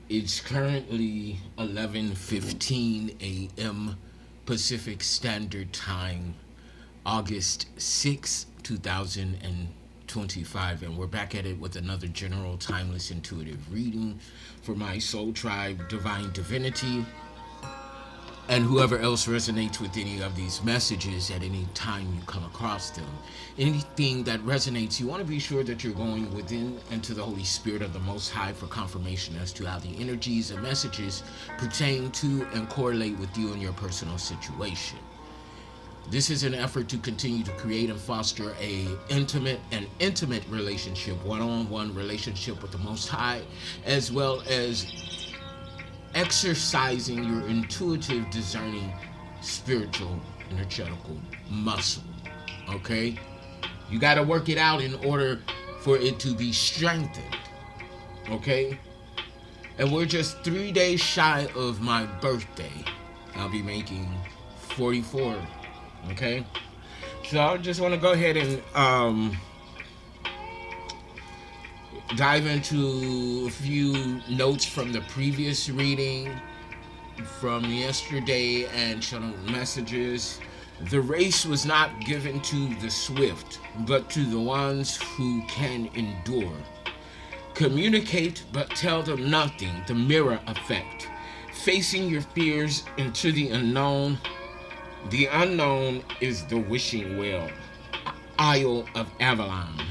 It's currently 11:15 a.m. Pacific Standard Time, August 6th, 2025, and we're back at it with another general timeless intuitive reading for my soul tribe, Divine Divinity, and whoever else resonates with any of these messages at any time you come across them. Anything that resonates, you want to be sure that you're going within and to the Holy Spirit of the Most High for confirmation as to how the energies and messages pertain to and correlate with you and your personal situation. This is an effort to continue to create and foster an intimate relationship, one-on-one relationship with the Most High, as well as exercising your intuitive, discerning, spiritual, energetical muscle. Okay? You got to work it out in order for it to be strengthened. Okay? And we're just 3 days shy of my birthday. I'll be making 44. Okay? So I just want to go ahead and dive into a few notes from the previous reading from yesterday and channel messages. The race was not given to the swift, but to the ones who can endure. Communicate, but tell them nothing. The mirror effect. Facing your fears into the unknown. The unknown is the wishing well. Isle of Avalon.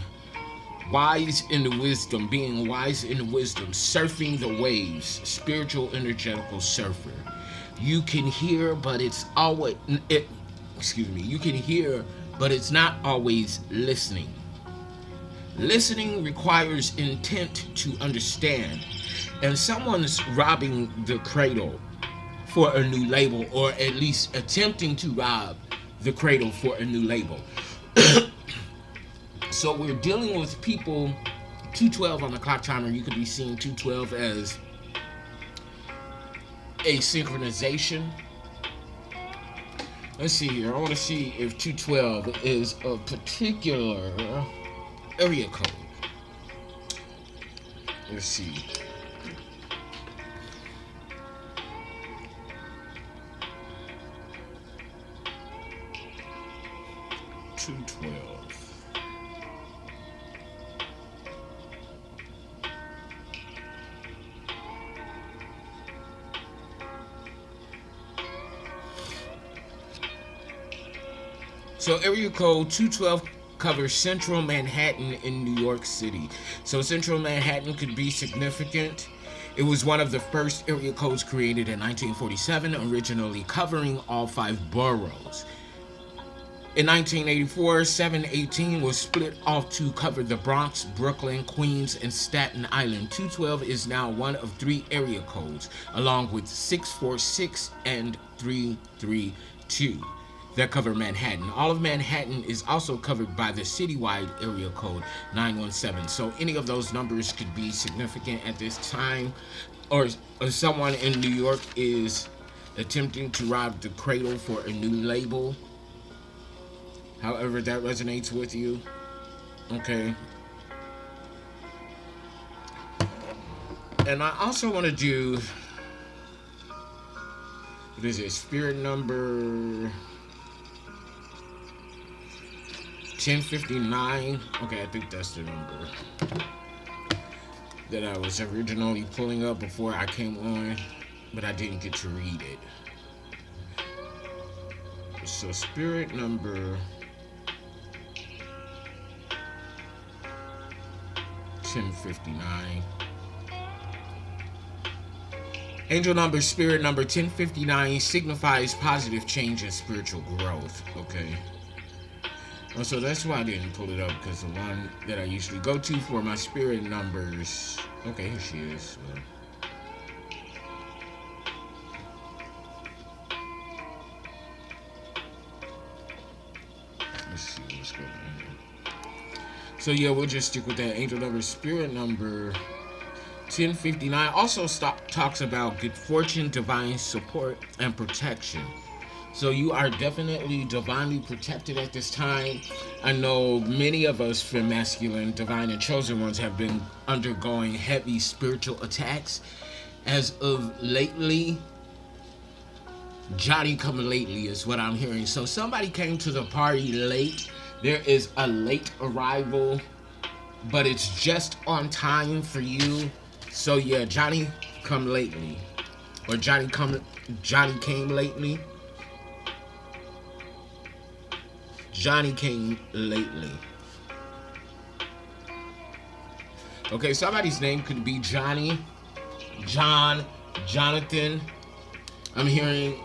Wise in the wisdom, being wise in the wisdom, surfing the waves, spiritual energetical surfer. You can hear, but it's always, you can hear, but it's not always listening. Listening requires intent to understand, and someone's robbing the cradle for a new label, or at least attempting to rob the cradle for a new label. So we're dealing with people, 212 on the clock timer. You could be seeing 212 as a synchronization. Let's see here. I want to see if 212 is a particular area code. Let's see. $212. So area code 212 covers central Manhattan in New York City. So central Manhattan could be significant. It was one of the first area codes created in 1947, originally covering all 5 boroughs. In 1984, 718 was split off to cover the Bronx, Brooklyn, Queens, and Staten Island. 212 is now one of 3 area codes, along with 646 and 332. that cover Manhattan. All of Manhattan is also covered by the citywide area code 917. So any of those numbers could be significant at this time. Or someone in New York is attempting to rob the cradle for a new label. However that resonates with you. Okay. And I also want to do, what is it, spirit number 1059. Okay, I think that's the number that I was originally pulling up before I came on, but I didn't get to read it. So spirit number 1059. Angel number, spirit number 1059 signifies positive change and spiritual growth. Okay. Oh, so that's why I didn't pull it up, because the one that I usually go to for my spirit numbers. Okay, here she is. Let's see what's going on here. So yeah, we'll just stick with that. Angel number, spirit number 1059 also talks about good fortune, divine support, and protection. So you are definitely divinely protected at this time. I know many of us from masculine, divine, and chosen ones have been undergoing heavy spiritual attacks. As of lately, Johnny come lately is what I'm hearing. So somebody came to the party late. There is a late arrival, but it's just on time for you. So yeah, Johnny come lately, or Johnny came lately. Johnny came lately. Okay, somebody's name could be Johnny, John, Jonathan. I'm hearing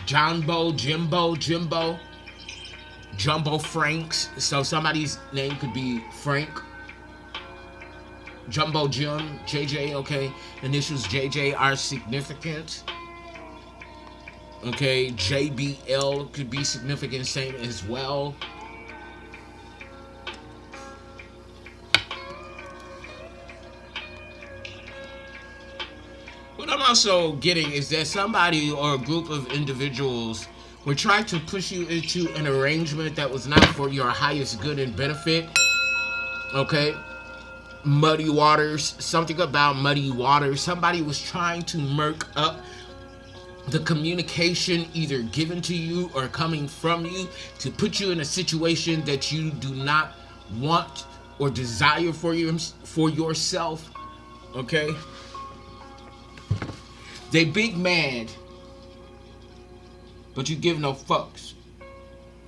Jumbo, Jumbo Franks. So somebody's name could be Frank, Jumbo Jim, JJ. Okay, initials JJ are significant. Okay, JBL could be significant, same as well. What I'm also getting is that somebody or a group of individuals were trying to push you into an arrangement that was not for your highest good and benefit. Okay? Muddy waters, something about muddy waters. Somebody was trying to murk up the communication either given to you or coming from you to put you in a situation that you do not want or desire for yourself. Okay? They big mad, but you give no fucks.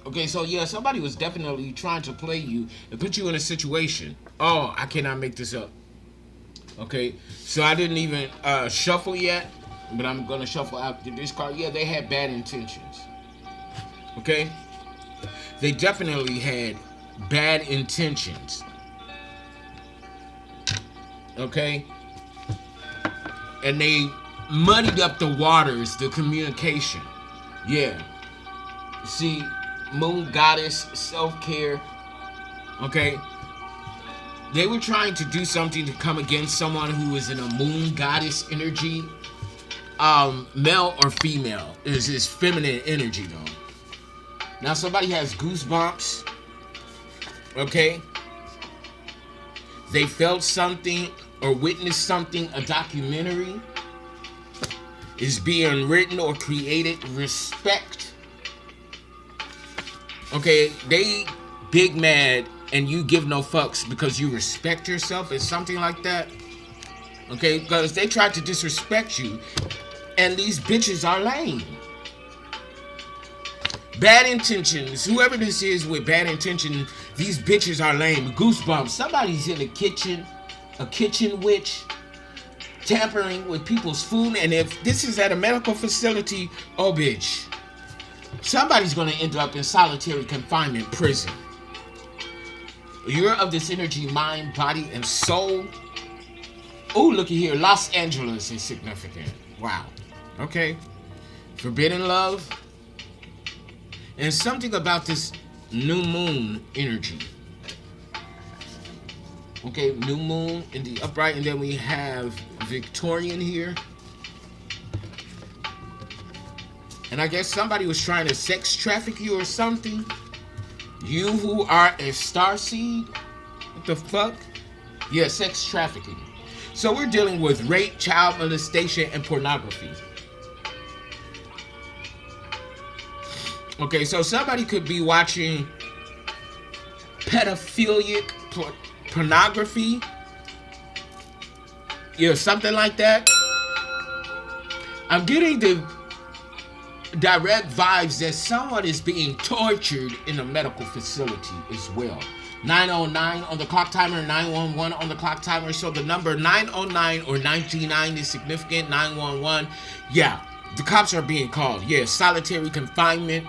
Okay, so yeah, somebody was definitely trying to play you and put you in a situation. Oh, I cannot make this up. Okay, so I didn't even shuffle yet, but I'm gonna shuffle after this card. Yeah, they had bad intentions. Okay, they definitely had bad intentions. Okay, and they muddied up the waters, the communication. Yeah, see, moon goddess, self-care. Okay, they were trying to do something to come against someone who is in a moon goddess energy. Male or female is his feminine energy though. Now somebody has goosebumps. Okay, they felt something or witnessed something. A documentary is being written or created. Respect. Okay, they big mad and you give no fucks because you respect yourself. It's something like that. Okay, because they tried to disrespect you, and these bitches are lame. Bad intentions. Whoever this is with bad intention, these bitches are lame. Goosebumps. Somebody's in the kitchen, a kitchen witch, tampering with people's food. And if this is at a medical facility, oh bitch, somebody's gonna end up in solitary confinement prison. You're of this energy, mind, body, and soul. Oh, looky here. Los Angeles is significant. Wow. Okay. Forbidden love. And something about this new moon energy. Okay, new moon in the upright. And then we have Victorian here. And I guess somebody was trying to sex traffic you or something. You who are a starseed. What the fuck? Yeah, sex trafficking. So we're dealing with rape, child molestation, and pornography. Okay, so somebody could be watching pedophilic pornography. Yeah, something like that. I'm getting the direct vibes that someone is being tortured in a medical facility as well. 909 on the clock timer, 911 on the clock timer. So the number 909 or 929 is significant. 911. Yeah, the cops are being called. Yeah, solitary confinement.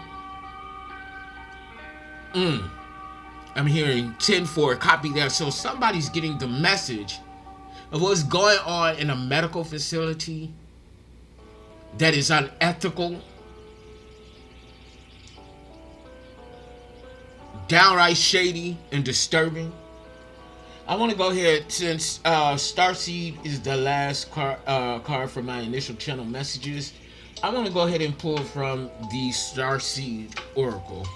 I'm hearing 10-4, copy that. So somebody's getting the message of what's going on in a medical facility that is unethical, downright shady and disturbing. I want to go ahead, since Starseed is the last card for my initial channel messages, I want to go ahead and pull from the Starseed Oracle.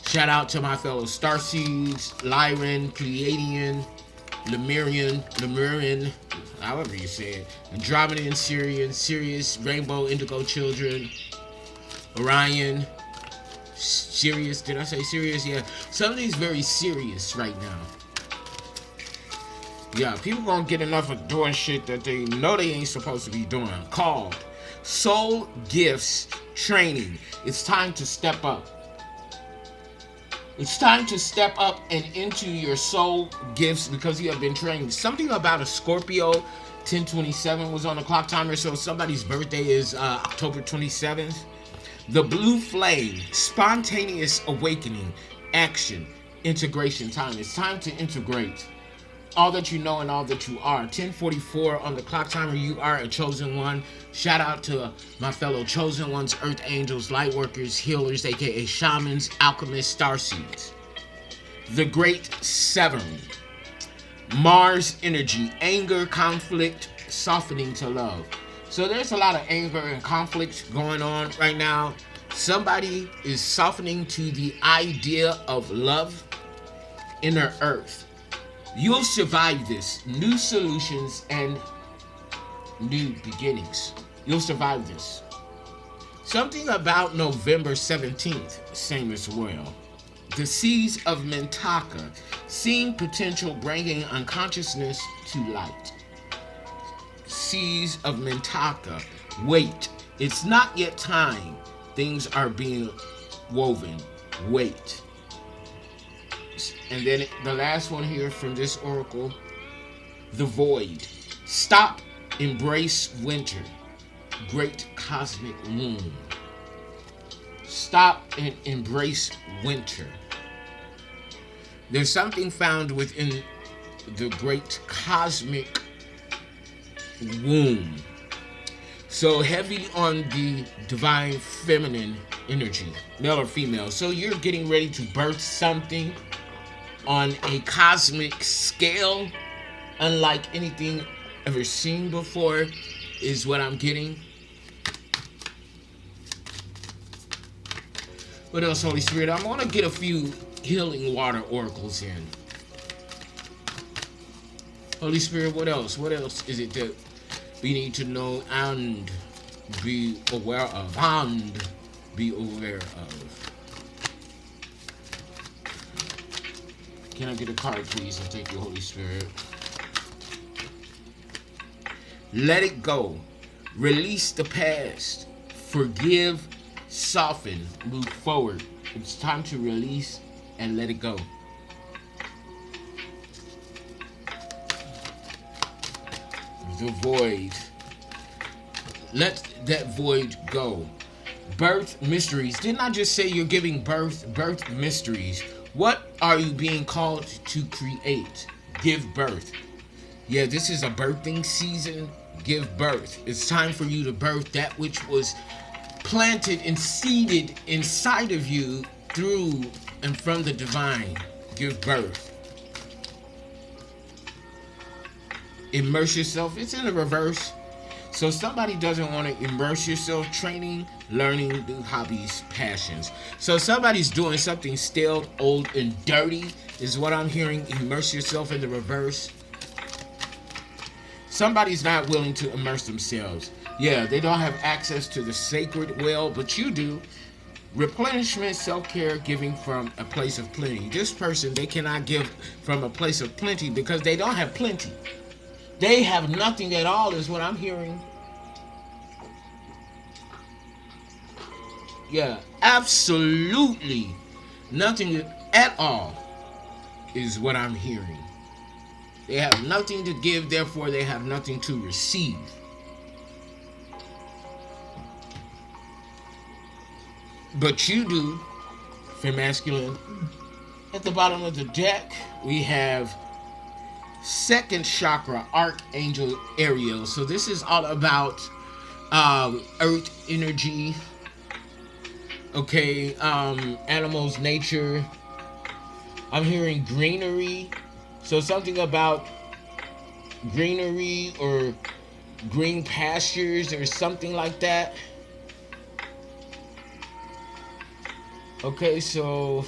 Shout out to my fellow Starseeds, Lyran, Pleiadian, Lemurian, however you say it, Andromedan, Syrian, Sirius, Rainbow, Indigo Children, Orion, Sirius, did I say Sirius? Yeah, something's very serious right now. Yeah, people gonna get enough of doing shit that they know they ain't supposed to be doing. Called Soul Gifts Training. It's time to step up. It's time to step up and into your soul gifts because you have been trained. Something about a Scorpio, 1027 was on the clock timer, so somebody's birthday is October 27th. The blue flame, spontaneous awakening, action, integration time. It's time to integrate all that you know and all that you are. 1044 on the clock timer, you are a chosen one. Shout out to my fellow chosen ones, earth angels, light workers, healers, aka shamans, alchemists, starseeds. The great severing. Mars energy, anger, conflict, softening to love. So there's a lot of anger and conflict going on right now. Somebody is softening to the idea of love, inner earth. You'll survive this. New solutions and new beginnings. You'll survive this. Something about November 17th, same as well. The seeds of Mentaka, seeing potential, bringing unconsciousness to light. Seeds of Mentaka, wait. It's not yet time. Things are being woven. Wait. And then the last one here from this oracle, the void. Stop, embrace winter. Great cosmic womb. Stop and embrace winter. There's something found within the great cosmic womb. So heavy on the divine feminine energy, male or female. So you're getting ready to birth something on a cosmic scale, unlike anything ever seen before, is what I'm getting. What else, Holy Spirit? I want to get a few healing water oracles in. Holy Spirit, what else? What else is it that we need to know and be aware of? And be aware of. Can I get a card, please? And thank you, Holy Spirit. Let it go. Release the past. Forgive, soften, move forward. It's time to release and let it go. The void. Let that void go. Birth mysteries. Didn't I just say you're giving birth mysteries? What are you being called to create? Give birth. Yeah, this is a birthing season. Give birth. It's time for you to birth that which was planted and seeded inside of you through and from the divine. Give birth. Immerse yourself. It's in the reverse. So somebody doesn't want to immerse yourself, training, learning, new hobbies, passions. So somebody's doing something stale, old, and dirty is what I'm hearing. Immerse yourself in the reverse. Somebody's not willing to immerse themselves. Yeah, they don't have access to the sacred well, but you do. Replenishment, self-care, giving from a place of plenty. This person, they cannot give from a place of plenty because they don't have plenty. They have nothing at all is what I'm hearing. Yeah, absolutely nothing at all. is what I'm hearing. They have nothing to give, therefore they have nothing to receive. But you do, for masculine. At the bottom of the deck, we have second chakra, Archangel Ariel. So this is all about earth energy, okay, animals, nature. I'm hearing greenery. So something about greenery or green pastures or something like that. Okay, so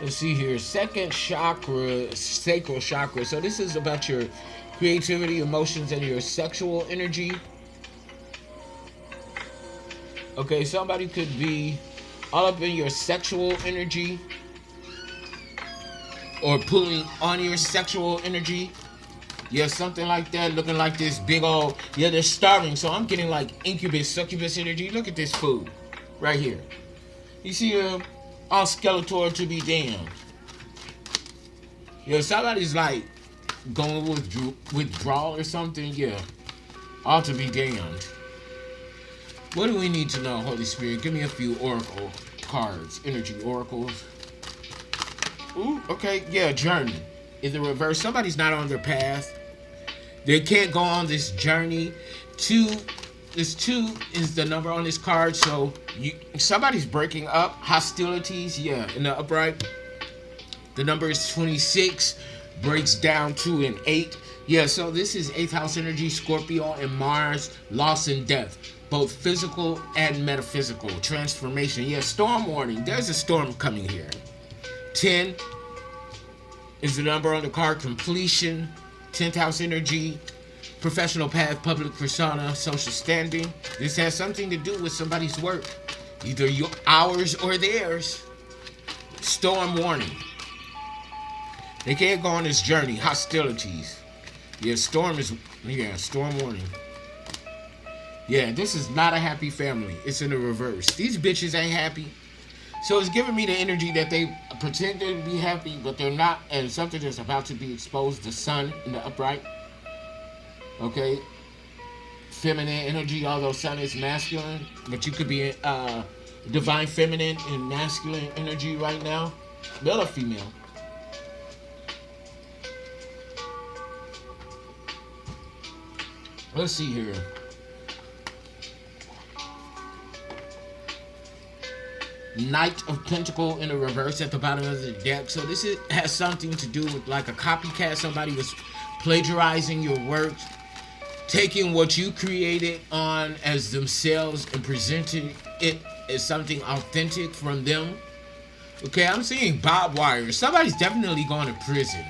let's see here. Second chakra, sacral chakra. So this is about your creativity, emotions, and your sexual energy. Okay, somebody could be all up in your sexual energy or pulling on your sexual energy. Yeah, something like that. Looking like this big old, yeah, they're starving. So I'm getting like incubus, succubus energy. Look at this food right here. You see all Skeletor to be damned. Yo, somebody's like going with withdrawal or something. Yeah, all to be damned. What do we need to know, Holy Spirit? Give me a few oracle cards, energy oracles. Ooh, okay, yeah, journey. In the reverse, somebody's not on their path. They can't go on this journey. This 2 is the number on this card, so somebody's breaking up. Hostilities, yeah, in the upright. The number is 26, breaks down to an 8. Yeah, so this is 8th house energy, Scorpio and Mars, loss and death. Both physical and metaphysical. Transformation, yeah, storm warning. There's a storm coming here. 10 is the number on the card, completion. 10th house energy, professional path, public persona, social standing. This has something to do with somebody's work, either ours or theirs. Storm warning. They can't go on this journey. Hostilities. Yeah, storm warning. Yeah, this is not a happy family. It's in the reverse. These bitches ain't happy. So it's giving me the energy that they pretend to be happy, but they're not, and something that's about to be exposed. The sun in the upright. Okay, feminine energy, although sun is masculine, but you could be divine feminine and masculine energy right now, male or female. Let's see here. Knight of Pentacle in the reverse at the bottom of the deck. So this has something to do with like a copycat. Somebody was plagiarizing your work, taking what you created on as themselves and presenting it as something authentic from them. Okay, I'm seeing barbed wires. Somebody's definitely going to prison.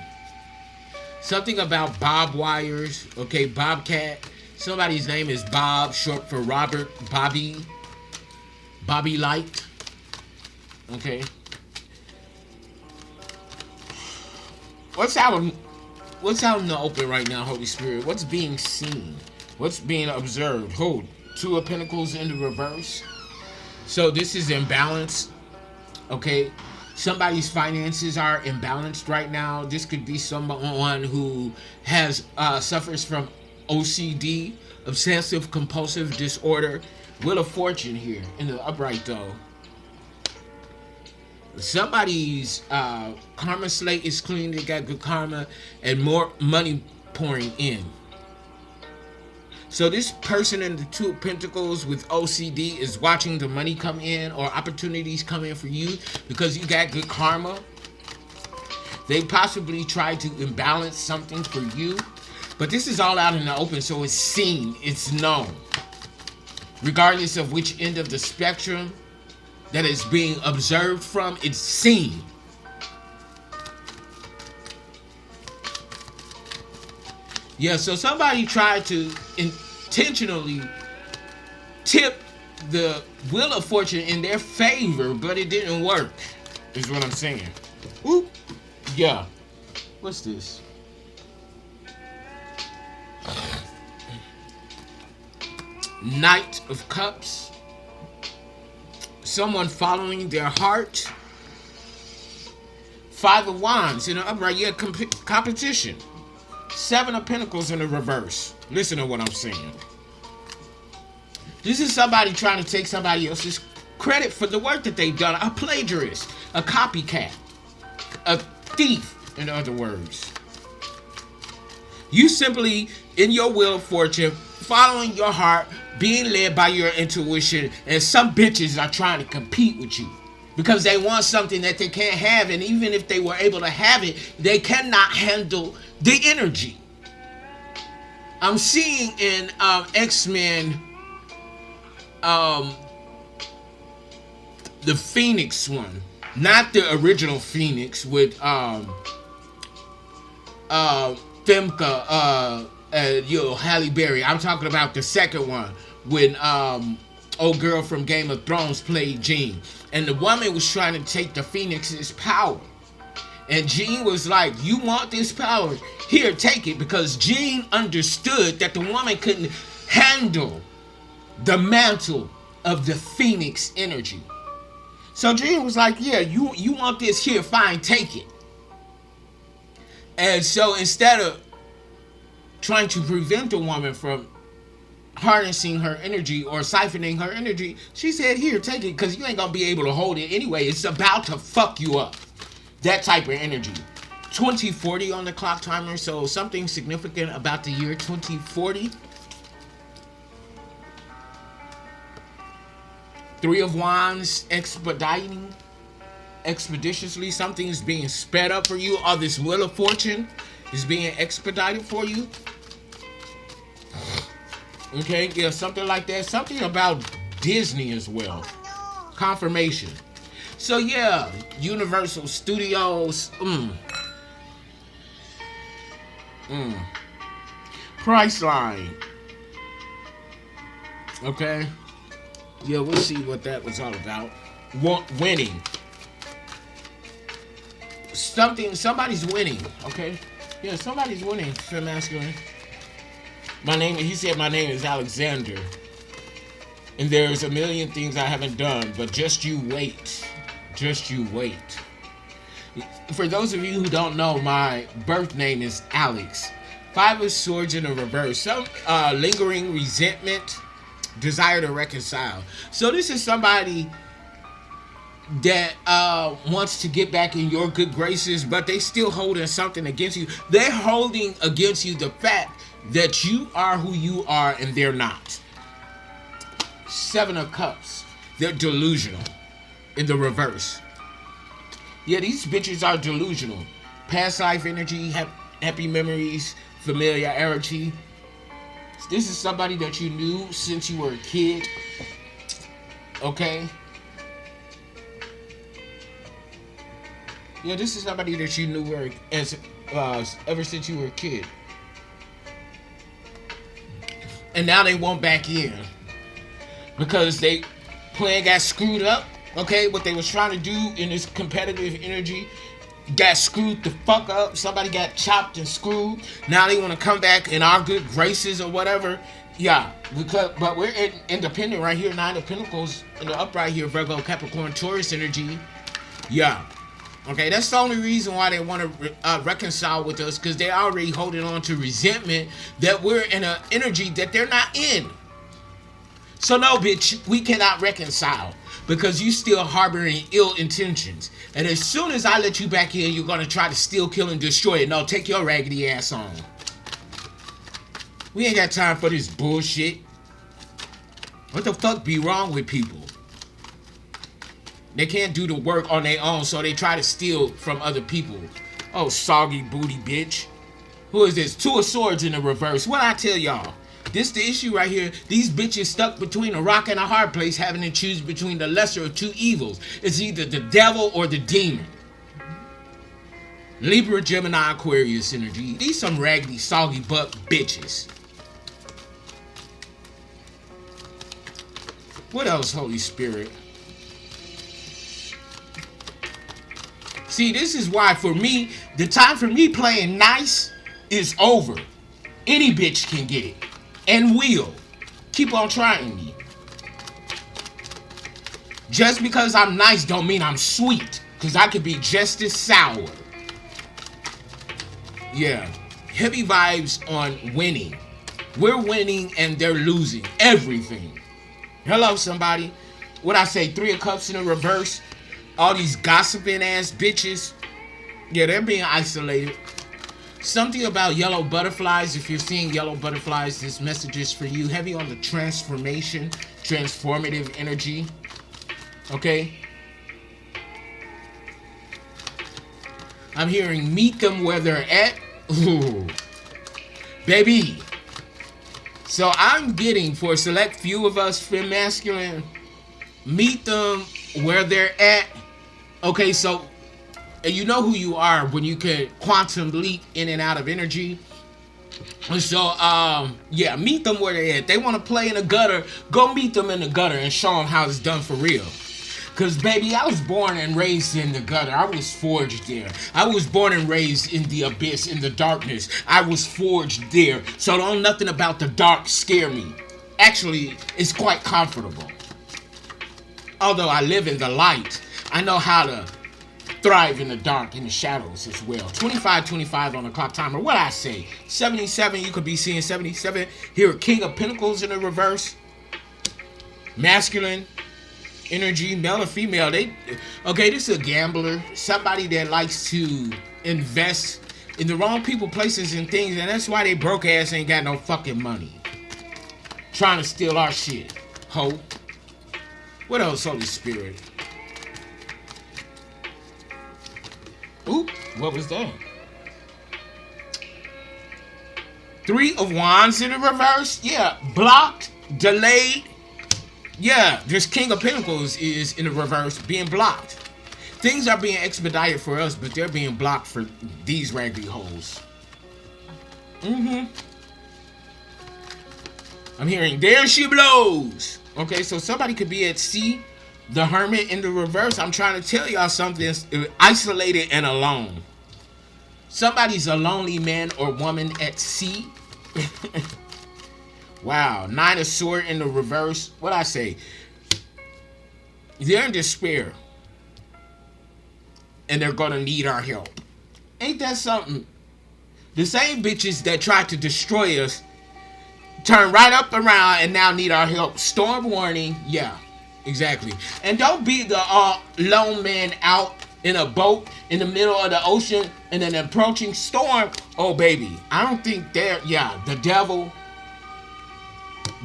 Something about barbed wires. Okay, Bobcat. Somebody's name is Bob, short for Robert, Bobby Light. Okay. What's out in the open right now, Holy Spirit? What's being seen? What's being observed? Hold. 2 of Pentacles in the reverse. So this is imbalanced. Okay. Somebody's finances are imbalanced right now. This could be someone who has suffers from OCD, obsessive compulsive disorder. Wheel of Fortune here in the upright though. Somebody's karma slate is clean. They got good karma and more money pouring in. So this person in the 2 of Pentacles with OCD is watching the money come in or opportunities come in for you because you got good karma. They possibly tried to imbalance something for you, but this is all out in the open, so it's seen, it's known. Regardless of which end of the spectrum that is being observed from, it's seen. Yeah, so somebody tried to intentionally tip the Wheel of Fortune in their favor, but it didn't work, is what I'm saying. Oop. Yeah. What's this? Knight of Cups. Someone following their heart. Five of Wands in the upright, yeah, competition. Seven of Pentacles in the reverse. Listen to what I'm saying. This is somebody trying to take somebody else's credit for the work that they've done. A plagiarist, a copycat, a thief, in other words. You simply, in your wheel of fortune, following your heart, being led by your intuition, and some bitches are trying to compete with you because they want something that they can't have, and even if they were able to have it, they cannot handle the energy. I'm seeing in X-Men, the Phoenix one, not the original Phoenix with Femke, Halle Berry. I'm talking about the second one when old girl from Game of Thrones played Jean, and the woman was trying to take the Phoenix's power, and Jean was like, "You want this power? Here, take it," because Jean understood that the woman couldn't handle the mantle of the Phoenix energy. So Jean was like, "Yeah, you want this? Here, fine, take it." And so instead of trying to prevent the woman from harnessing her energy or siphoning her energy, she said, "Here, take it, because you ain't gonna be able to hold it anyway. It's about to fuck you up." That type of energy. 2040 on the clock timer, so something significant about the year 2040. Three of Wands, expeditiously. Something is being sped up for you, or this Wheel of Fortune is being expedited for you. Okay, yeah, something like that. Something about Disney as well. Confirmation. So yeah, Universal Studios. Priceline. Okay. Yeah, we'll see what that was all about. Winning. Somebody's winning. Okay. Yeah, somebody's winning. Fem masculine. He said my name is Alexander. And there's a million things I haven't done, but just you wait. Just you wait. For those of you who don't know, my birth name is Alex. Five of Swords in the reverse. Some lingering resentment, desire to reconcile. So this is somebody that wants to get back in your good graces, but they still holding something against you. They're holding against you the fact that you are who you are and they're not. Seven of Cups. They're delusional in the reverse. Yeah, these bitches are delusional. Past life energy, happy memories, familiarity. This is somebody that you knew since you were a kid. Okay? Yeah, this is somebody that you knew ever since you were a kid. And now they want back in. Because they plan got screwed up. Okay, what they was trying to do in this competitive energy got screwed the fuck up. Somebody got chopped and screwed. Now they want to come back in our good graces or whatever. Yeah, but we're independent right here. Nine of Pentacles in the upright here. Virgo, Capricorn, Taurus energy. Yeah. Okay, that's the only reason why they want to reconcile with us, because they're already holding on to resentment that we're in an energy that they're not in. So no, bitch, we cannot reconcile because you still harboring ill intentions. And as soon as I let you back in, you're going to try to steal, kill, and destroy it. No, take your raggedy ass on. We ain't got time for this bullshit. What the fuck be wrong with people? They can't do the work on their own, so they try to steal from other people. Oh, soggy booty bitch. Who is this? Two of Swords in the reverse. What I tell y'all? This the issue right here. These bitches stuck between a rock and a hard place, having to choose between the lesser of two evils. It's either the devil or the demon. Libra, Gemini, Aquarius energy. These some raggedy, soggy butt bitches. What else, Holy Spirit? See, this is why, for me, the time for me playing nice is over. Any bitch can get it. And will. Keep on trying me. Just because I'm nice don't mean I'm sweet. Because I could be just as sour. Yeah. Heavy vibes on winning. We're winning and they're losing everything. Hello, somebody. What I say, 3 of Cups in the reverse. All these gossiping ass bitches. Yeah, they're being isolated. Something about yellow butterflies. If you're seeing yellow butterflies, this message is for you. Heavy on the transformation, transformative energy. Okay? I'm hearing meet them where they're at. Ooh. Baby. So I'm getting, for a select few of us, femme masculine, meet them where they're at. Okay, so you know who you are when you can quantum leap in and out of energy. So, yeah, meet them where they're at. They want to play in the gutter. Go meet them in the gutter and show them how it's done for real. Because, baby, I was born and raised in the gutter. I was forged there. I was born and raised in the abyss, in the darkness. I was forged there. So don't nothing about the dark scare me. Actually, it's quite comfortable. Although I live in the light, I know how to thrive in the dark, in the shadows as well. 25 on the clock timer. What I say? 77, you could be seeing 77. Here, King of Pentacles in the reverse. Masculine energy, male or female. Okay, this is a gambler. Somebody that likes to invest in the wrong people, places, and things, and that's why they broke ass ain't got no fucking money. Trying to steal our shit. Ho. What else, Holy Spirit? Oop, what was that? 3 of Wands in the reverse. Yeah, blocked, delayed. Yeah, this King of Pentacles is in the reverse, being blocked. Things are being expedited for us, but they're being blocked for these raggedy holes. I'm hearing, there she blows. Okay, so somebody could be at sea. The Hermit in the reverse. I'm trying to tell y'all something. Isolated and alone. Somebody's a lonely man or woman at sea. Wow. 9 of Swords in the reverse. What I say? They're in despair. And they're going to need our help. Ain't that something? The same bitches that tried to destroy us turn right up around and now need our help. Storm warning. Yeah, exactly. And don't be the lone man out in a boat in the middle of the ocean in an approaching storm. Oh, baby. I don't think they're... Yeah, the devil...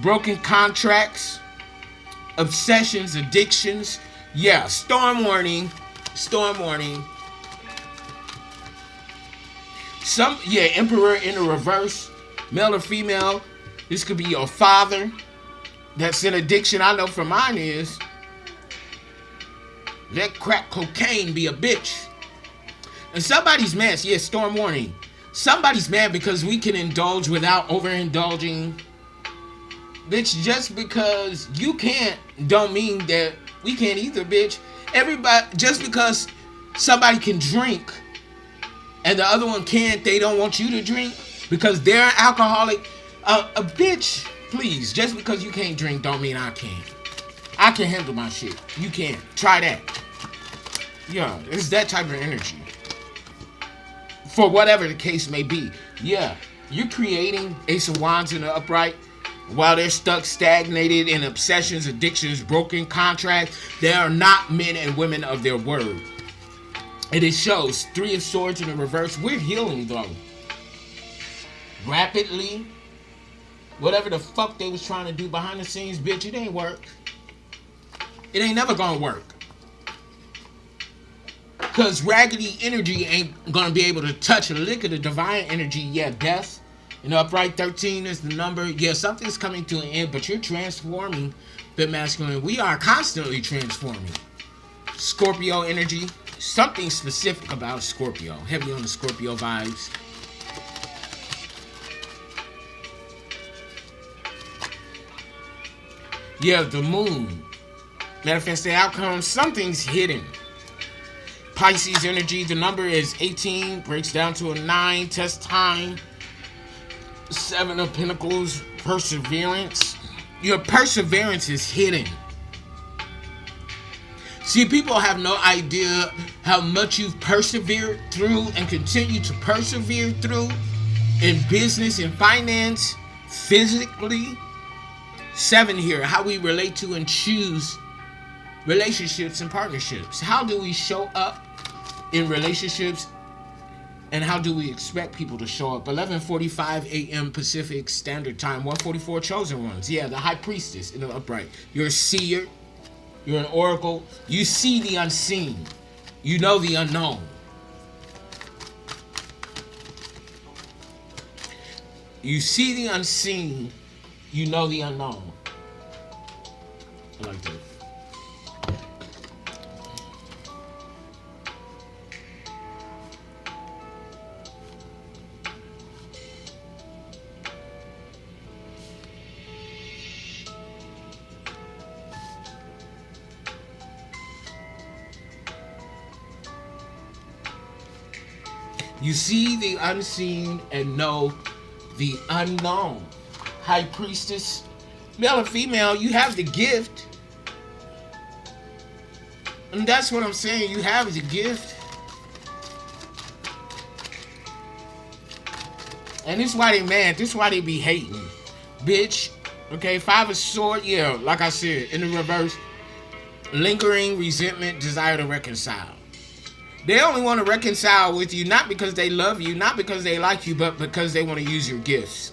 Broken contracts, obsessions, addictions. Yeah, storm warning. Storm warning. Emperor in the reverse. Male or female. This could be your father. That's an addiction. I know for mine is. Let crack cocaine be a bitch. And somebody's mad. Yeah, storm warning. Somebody's mad because we can indulge without overindulging. Bitch, just because you can't don't mean that we can't either, bitch. Everybody, just because somebody can drink and the other one can't, they don't want you to drink because they're an alcoholic. A bitch, please, just because you can't drink don't mean I can't. I can handle my shit. You can't. Try that. Yeah, it's that type of energy. For whatever the case may be. Yeah, you're creating Ace of Wands in the upright. While they're stuck, stagnated in obsessions, addictions, broken contracts, they are not men and women of their word. And it shows 3 of Swords in the reverse. We're healing, though. Rapidly. Whatever the fuck they was trying to do behind the scenes, bitch, it ain't work. It ain't never gonna work. Because raggedy energy ain't gonna be able to touch a lick of the divine energy. Yeah, death. You know, upright 13 is the number. Yeah, something's coming to an end, but you're transforming the masculine. We are constantly transforming. Scorpio energy. Something specific about Scorpio. Heavy on the Scorpio vibes. Yeah, the moon. Manifest the outcome. Something's hidden. Pisces energy. The number is 18. Breaks down to a 9. Test time. 7 of Pentacles, perseverance. Your perseverance is hidden. See, people have no idea how much you've persevered through and continue to persevere through in business and finance, physically. 7 here, how we relate to and choose relationships and partnerships. How do we show up in relationships, and how do we expect people to show up? 11:45 a.m. Pacific Standard Time. 1:44 chosen ones. Yeah, the high priestess in the upright. You're a seer. You're an oracle. You see the unseen. You know the unknown. You see the unseen. You know the unknown. I like that. You see the unseen and know the unknown. High priestess, male or female, you have the gift. And that's what I'm saying. You have the gift. And this is why they mad. This is why they be hating. Bitch. Okay, 5 of Swords. Yeah, like I said, in the reverse. Lingering resentment, desire to reconcile. They only want to reconcile with you, not because they love you, not because they like you, but because they want to use your gifts.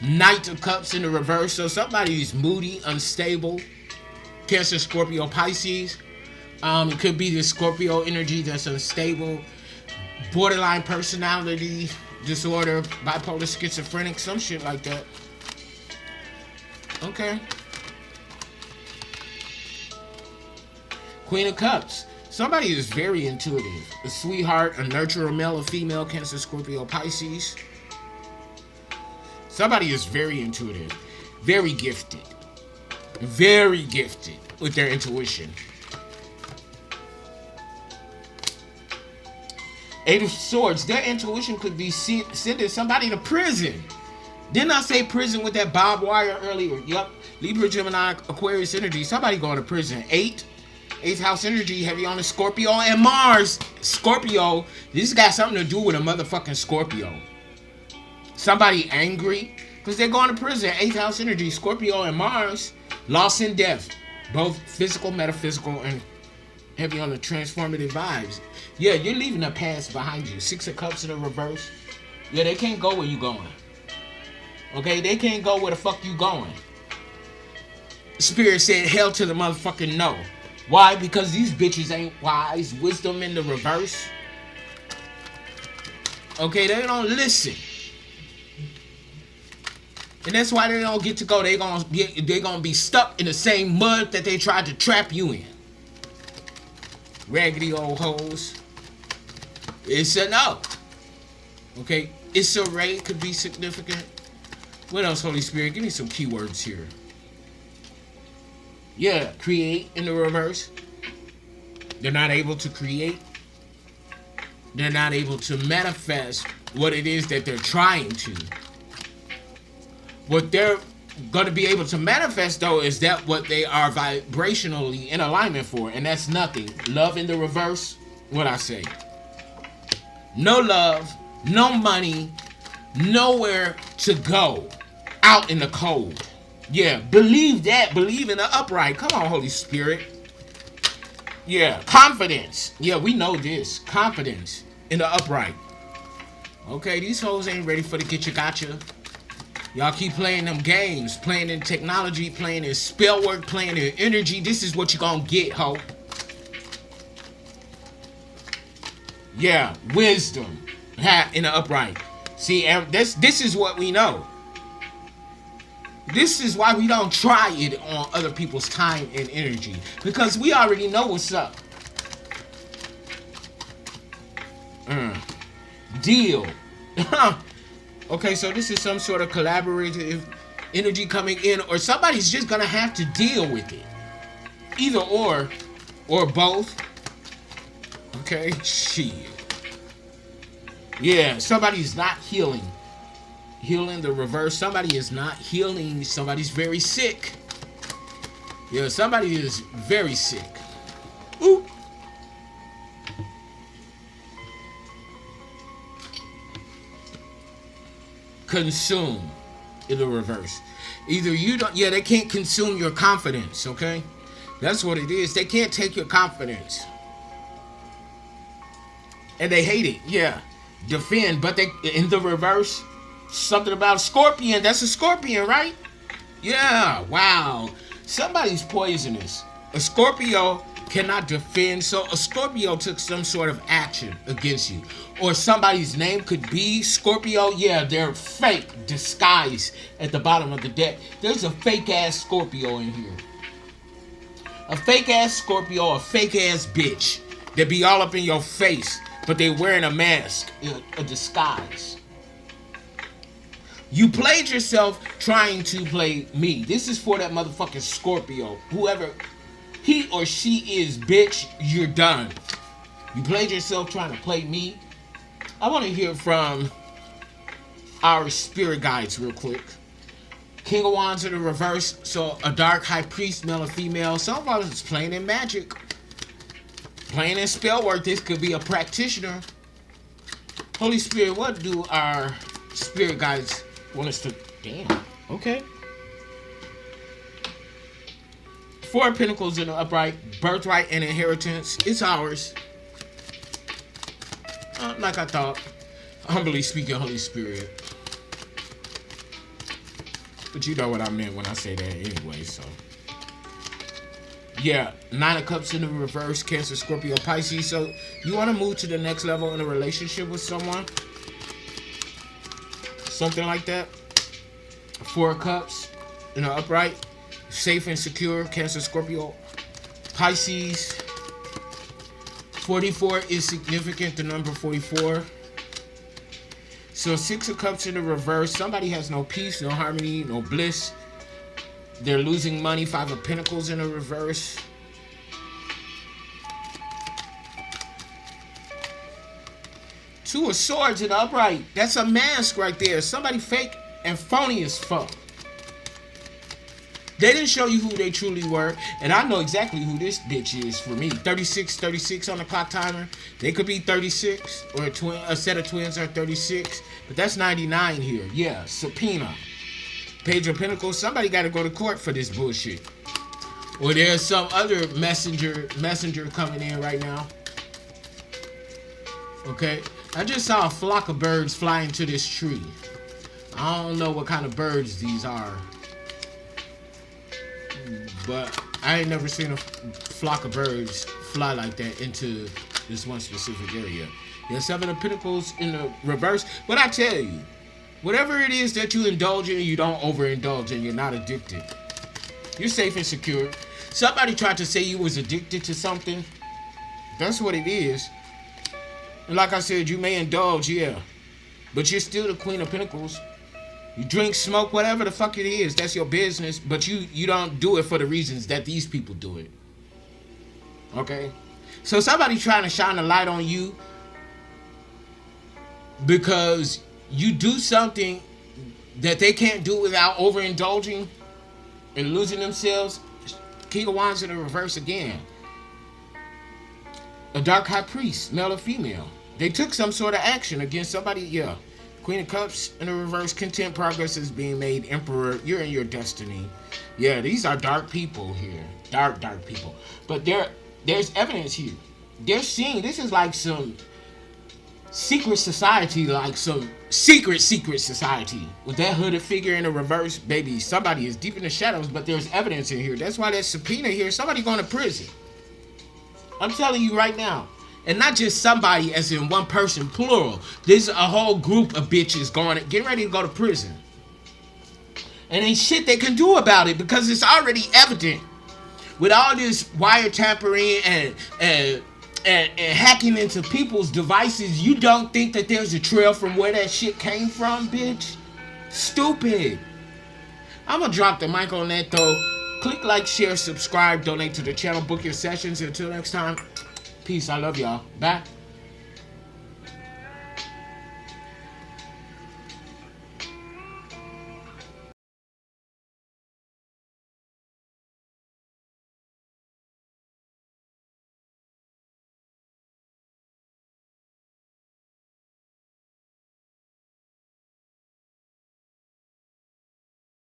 Knight of Cups in the reverse. So somebody who's moody, unstable. Cancer, Scorpio, Pisces. It could be the Scorpio energy that's unstable. Borderline personality disorder, bipolar, schizophrenic, some shit like that. Okay. Queen of Cups. Somebody is very intuitive. A sweetheart, a nurturer, male or female, Cancer, Scorpio, Pisces. Somebody is very intuitive. Very gifted. Very gifted with their intuition. 8 of Swords. Their intuition could be sending somebody to prison. Didn't I say prison with that barbed wire earlier? Yup. Libra, Gemini, Aquarius energy. Somebody going to prison. 8th house energy, heavy on the Scorpio and Mars. Scorpio, this got something to do with a motherfucking Scorpio. Somebody angry because they're going to prison. 8th house energy, Scorpio and Mars. Loss and death. Both physical, metaphysical, and heavy on the transformative vibes. Yeah, you're leaving the past behind you. 6 of Cups in the reverse. Yeah, they can't go where you going. Okay, they can't go where the fuck you going. Spirit said hell to the motherfucking no. Why? Because these bitches ain't wise. Wisdom in the reverse. Okay, they don't listen. And that's why they don't get to go. They're gonna be stuck in the same mud that they tried to trap you in. Raggedy old hoes. It's a no. Okay, it's a ray could be significant. What else, Holy Spirit? Give me some keywords here. Yeah, create in the reverse. They're not able to create. They're not able to manifest what it is that they're trying to. What they're going to be able to manifest, though, is that what they are vibrationally in alignment for, and that's nothing. Love in the reverse, what I say. No love, no money, nowhere to go. Out in the cold. Yeah, believe that. Believe in the upright. Come on, Holy Spirit. Yeah, confidence. Yeah, we know this. Confidence in the upright. Okay, these hoes ain't ready for the get you gotcha. Y'all keep playing them games, playing in technology, playing in spell work, playing in energy. This is what you gonna get, ho. Yeah, wisdom. In the upright. See, this is what we know. This is why we don't try it on other people's time and energy. Because we already know what's up. Deal. Okay, so this is some sort of collaborative energy coming in. Or somebody's just going to have to deal with it. Either or both. Okay, shit. Yeah, somebody's not healing. Healing the reverse. Somebody is not healing. Somebody's very sick. Yeah, somebody is very sick. Ooh. Consume in the reverse. Either you don't, yeah, they can't consume your confidence, okay? That's what it is. They can't take your confidence. And they hate it, yeah. Defend, but they, in the reverse, something about Scorpion. That's a Scorpion, right? Yeah, wow. Somebody's poisonous. A Scorpio cannot defend, so a Scorpio took some sort of action against you. Or somebody's name could be Scorpio. Yeah, they're fake, disguised at the bottom of the deck. There's a fake ass Scorpio in here. A fake ass Scorpio, a fake ass bitch that be all up in your face, but they wearing a mask, a disguise. You played yourself trying to play me. This is for that motherfucking Scorpio. Whoever he or she is, bitch, you're done. You played yourself trying to play me. I want to hear from our spirit guides real quick. King of Wands in the reverse. So a dark high priest, male or female. Some of us is playing in magic. Playing in spell work. This could be a practitioner. Holy Spirit, what do our spirit guides want us to... Damn. Okay. Four of Pentacles in the upright. Birthright and inheritance. It's ours. Like I thought. Humbly speaking, Holy Spirit. But you know what I meant when I say that anyway, so. Yeah, Nine of Cups in the reverse. Cancer, Scorpio, Pisces. So you want to move to the next level in a relationship with someone? Something like that. Four of Cups in the upright. Safe and secure. Cancer, Scorpio, Pisces. 44 is significant, the number 44. So Six of Cups in the reverse. Somebody has no peace, no harmony, no bliss. They're losing money. Five of Pentacles in the reverse. Two of Swords in the upright. That's a mask right there. Somebody fake and phony as fuck. They didn't show you who they truly were. And I know exactly who this bitch is for me. 36 on the clock timer. They could be 36. Or a set of twins are 36. But that's 99 here. Yeah, subpoena. Page of Pentacles. Somebody got to go to court for this bullshit. Or there's some other messenger coming in right now. Okay. I just saw a flock of birds fly into this tree. I don't know what kind of birds these are. But I ain't never seen a flock of birds fly like that into this one specific area. There's Seven of Pentacles in the reverse. But I tell you, whatever it is that you indulge in, you don't overindulge in. You're not addicted. You're safe and secure. Somebody tried to say you was addicted to something. That's what it is. And like I said, you may indulge, yeah. But you're still the Queen of Pentacles. You drink, smoke, whatever the fuck it is. That's your business. But you don't do it for the reasons that these people do it. Okay? So somebody trying to shine a light on you because you do something that they can't do without overindulging and losing themselves. King of Wands in the reverse again. A dark high priest, male or female. They took some sort of action against somebody, yeah. Queen of Cups in the reverse. Content, progress is being made. Emperor, you're in your destiny. Yeah, these are dark people here. Dark people. But there's evidence here. They're seeing, this is like some secret society, like some secret society. With that hooded figure in the reverse, baby, somebody is deep in the shadows, but there's evidence in here. That's why there's subpoena here. Somebody going to prison. I'm telling you right now. And not just somebody as in one person, plural. There's a whole group of bitches getting ready to go to prison. And ain't shit they can do about it because it's already evident. With all this wiretampering and hacking into people's devices, you don't think that there's a trail from where that shit came from, bitch? Stupid. I'm gonna drop the mic on that though. Click like, share, subscribe, donate to the channel, book your sessions. Until next time. Peace. I love y'all. Bye.